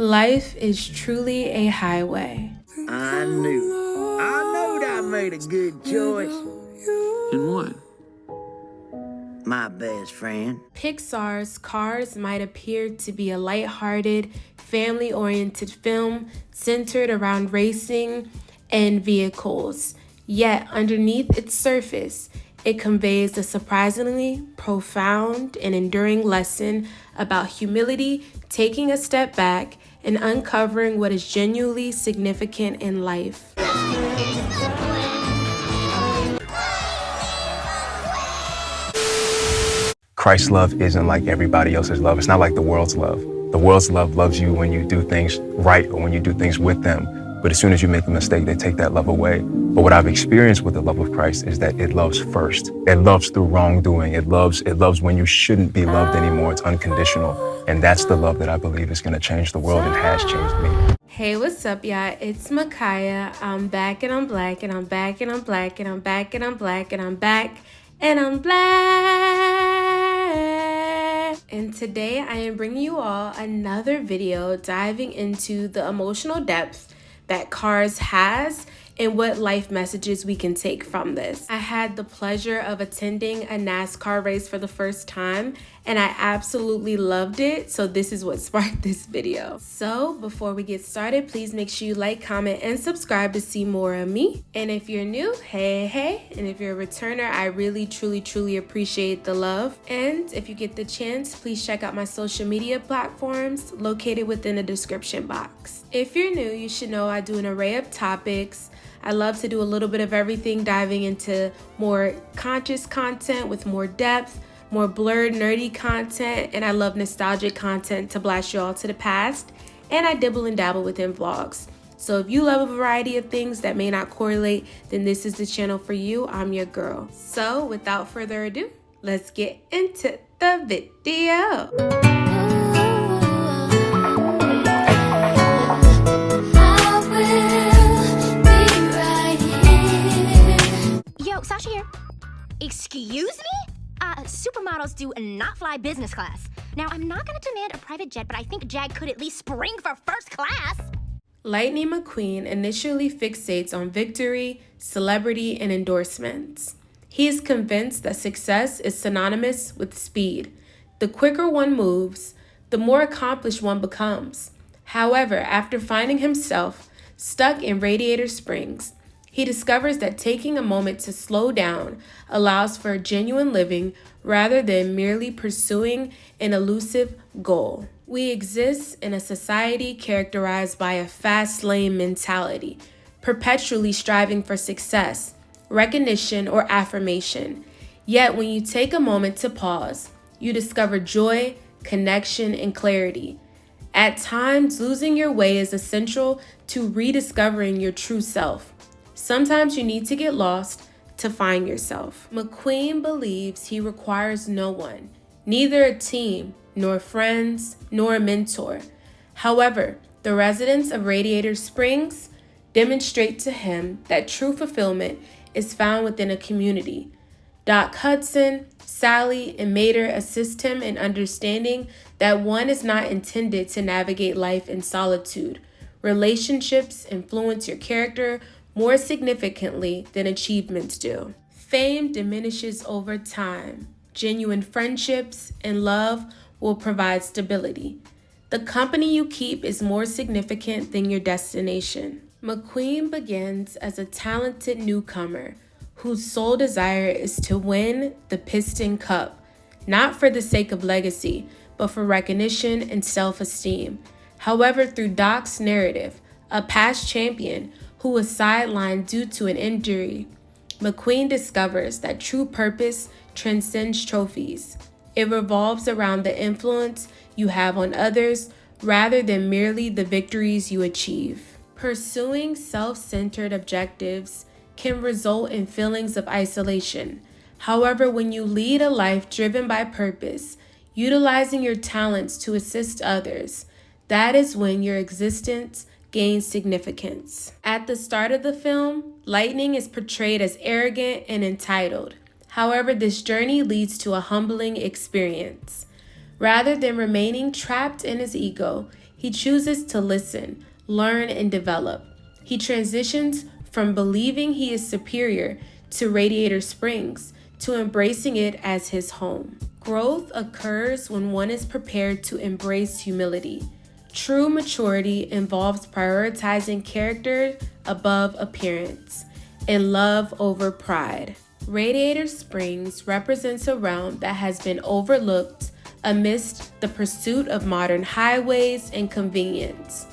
Life is truly a highway. I knowed I made a good choice. In what? My best friend. Pixar's Cars might appear to be a lighthearted, family-oriented film centered around racing and vehicles. Yet, underneath its surface, it conveys a surprisingly profound and enduring lesson about humility, taking a step back, and uncovering what is genuinely significant in life. Christ's love isn't like everybody else's love. It's not like the world's love. The world's love loves you when you do things right or when you do things with them. But as soon as you make a mistake, they take that love away. But what I've experienced with the love of Christ is that it loves first. It loves through wrongdoing. It loves when you shouldn't be loved anymore. It's unconditional. And that's the love that I believe is going to change the world and has changed me. Hey, what's up, y'all? It's Micaiah. I'm back and I'm black and I'm back and I'm black and I'm back and I'm black and I'm back and I'm black. And today I am bringing you all another video diving into the emotional depth that Cars has and what life messages we can take from this. I had the pleasure of attending a NASCAR race for the first time and I absolutely loved it. So this is what sparked this video. So before we get started, please make sure you like, comment, and subscribe to see more of me. And if you're new, hey. And if you're a returner, I really, truly appreciate the love. And if you get the chance, please check out my social media platforms located within the description box. If you're new, you should know I do an array of topics. I love to do a little bit of everything, diving into more conscious content with more depth, more blurred, nerdy content, and I love nostalgic content to blast you all to the past, and I dibble and dabble within vlogs. So if you love a variety of things that may not correlate, then this is the channel for you. I'm your girl. So without further ado, let's get into the video. Sasha here. Excuse me? Supermodels do not fly business class. Now, I'm not going to demand a private jet, but I think Jag could at least spring for first class. Lightning McQueen initially fixates on victory, celebrity, and endorsements. He is convinced that success is synonymous with speed. The quicker one moves, the more accomplished one becomes. However, after finding himself stuck in Radiator Springs, he discovers that taking a moment to slow down allows for genuine living rather than merely pursuing an elusive goal. We exist in a society characterized by a fast lane mentality, perpetually striving for success, recognition, or affirmation. Yet when you take a moment to pause, you discover joy, connection, and clarity. At times, losing your way is essential to rediscovering your true self. Sometimes you need to get lost to find yourself. McQueen believes he requires no one, neither a team, nor friends, nor a mentor. However, the residents of Radiator Springs demonstrate to him that true fulfillment is found within a community. Doc Hudson, Sally, and Mater assist him in understanding that one is not intended to navigate life in solitude. Relationships influence your character more significantly than achievements do. Fame diminishes over time. Genuine friendships and love will provide stability. The company you keep is more significant than your destination. McQueen begins as a talented newcomer whose sole desire is to win the Piston Cup, not for the sake of legacy, but for recognition and self-esteem. However, through Doc's narrative, a past champion who was sidelined due to an injury, McQueen discovers that true purpose transcends trophies. It revolves around the influence you have on others rather than merely the victories you achieve. Pursuing self-centered objectives can result in feelings of isolation. However, when you lead a life driven by purpose, utilizing your talents to assist others, that is when your existence gains significance. At the start of the film, Lightning is portrayed as arrogant and entitled. However, this journey leads to a humbling experience. Rather than remaining trapped in his ego, He chooses to listen, learn, and develop. He transitions from believing he is superior to Radiator Springs to embracing it as his home. Growth occurs when one is prepared to embrace humility. True maturity involves prioritizing character above appearance and love over pride. Radiator Springs represents a realm that has been overlooked amidst the pursuit of modern highways and convenience.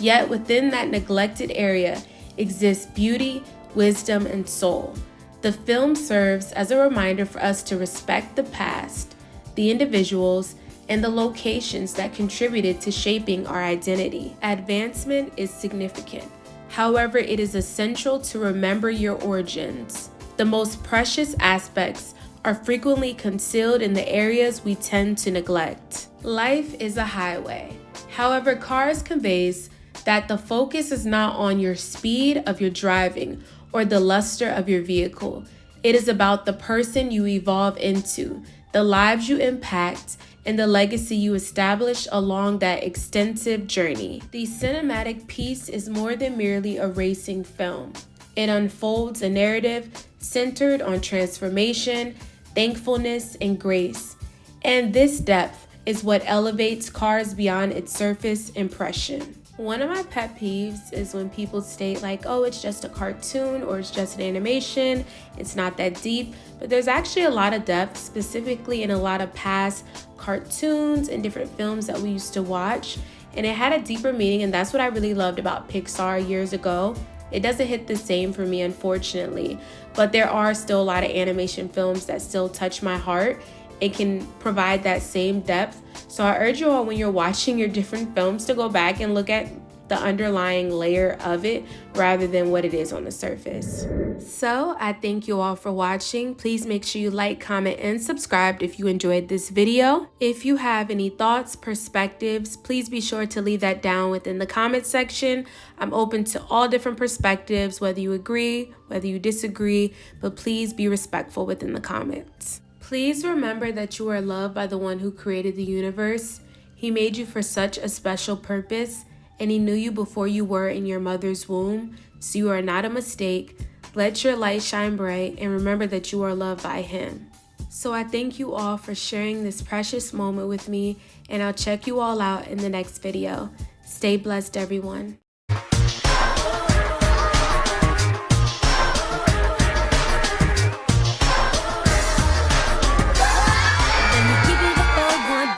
Yet within that neglected area exists beauty, wisdom, and soul. The film serves as a reminder for us to respect the past, the individuals, and the locations that contributed to shaping our identity. Advancement is significant. However, it is essential to remember your origins. The most precious aspects are frequently concealed in the areas we tend to neglect. Life is a highway. However, Cars conveys that the focus is not on your speed of your driving or the luster of your vehicle. It is about the person you evolve into, the lives you impact, and the legacy you establish along that extensive journey. The cinematic piece is more than merely a racing film. It unfolds a narrative centered on transformation, thankfulness, and grace. And this depth is what elevates Cars beyond its surface impression. One of my pet peeves is when people state like, oh, it's just a cartoon or it's just an animation, it's not that deep, but there's actually a lot of depth, specifically in a lot of past cartoons and different films that we used to watch, and it had a deeper meaning, and that's what I really loved about Pixar years ago. It doesn't hit the same for me, unfortunately, but there are still a lot of animation films that still touch my heart. It can provide that same depth. So I urge you all, when you're watching your different films, to go back and look at the underlying layer of it rather than what it is on the surface. So I thank you all for watching. Please make sure you like, comment, and subscribe if you enjoyed this video. If you have any thoughts, perspectives, please be sure to leave that down within the comment section. I'm open to all different perspectives, whether you agree, whether you disagree, but please be respectful within the comments. Please remember that you are loved by the one who created the universe. He made you for such a special purpose, and he knew you before you were in your mother's womb, so you are not a mistake. Let your light shine bright, and remember that you are loved by him. So I thank you all for sharing this precious moment with me, and I'll check you all out in the next video. Stay blessed, everyone.